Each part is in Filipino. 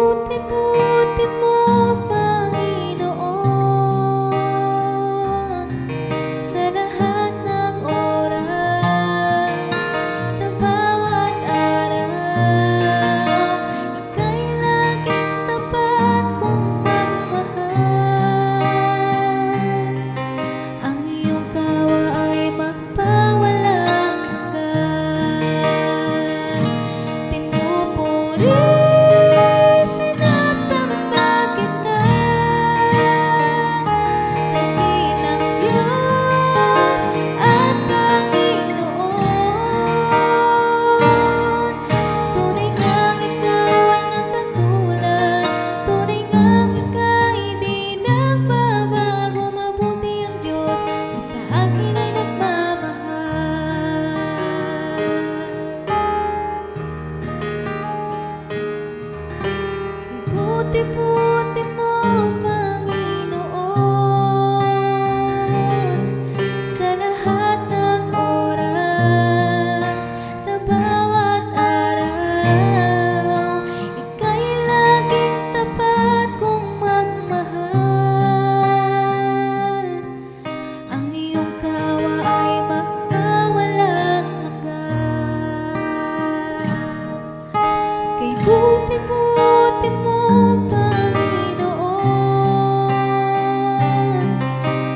buti-buti mo, Panginoon, sa lahat ng oras, sa bawat araw. Ika'y laging tapat kong magmahal. Ang iyong kawa ay magpawalang hanggan. Pinupuri, buti-buti mo, Panginoon, sa lahat ng oras, sa bawat araw. Ika'y laging tapat kong magmahal. Ang iyong kawa ay magpawalang hanggan. Kay buti-buti mo, Panginoon,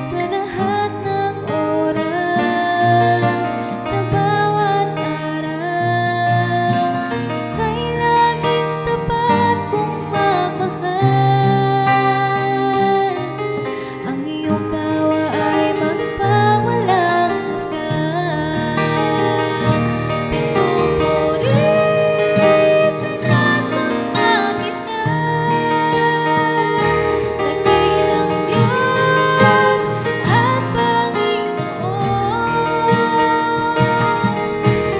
sa lahat ng oras, sa bawat araw. Ika'y laging tapat kong magmahal. Ang iyong kawa ay magpawalang hanggan. Pinupuri, sinasamba kita, dakilang Diyos at Panginoon.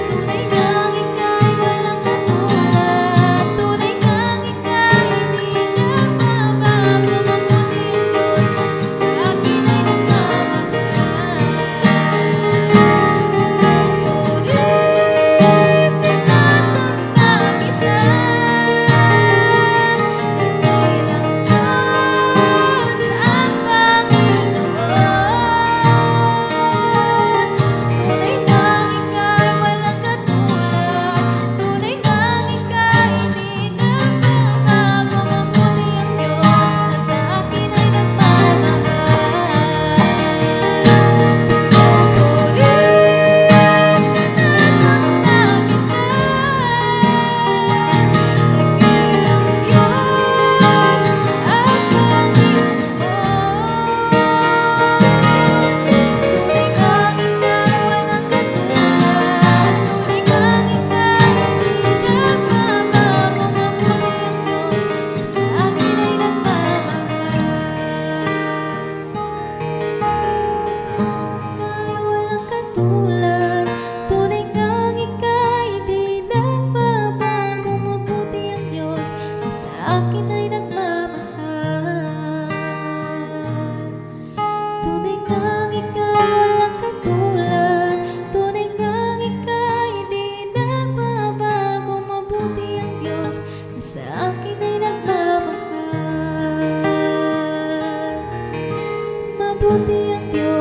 Tunay ngang Ika'y walang katulad, tunay ngang Ika'y di nagbabago. Mabuti ang Diyos na sa akin ay nagmamahal. Pinupuri, sinasamba kita, dakilang Diyos at Panginoon. Tunay ngang Ika'y walang katulad, tunay ngang Ika'y di nagbabago. Mabuti ang Diyos na sa akin ay nagmamahal. Pinupuri, sinasamba kita, dakilang Diyos at Panginoon. Tunay ngang Ika'y walang katulad, tunay ngang Ika'y di nagbabago. Mabuti ang Diyos na sa akin ay nagmamahal. Ika'y walang katulad, tunay ngang Ika'y di nagbabago. Mabuti ang Diyos na sa akin ay nagmamahal. Tunay ngang Ika'y walang katulad, tunay ngang Ika'y di nagbabago. Mabuti ang Diyos na sa akin ay nagmamahal. Mabuti ang Diyos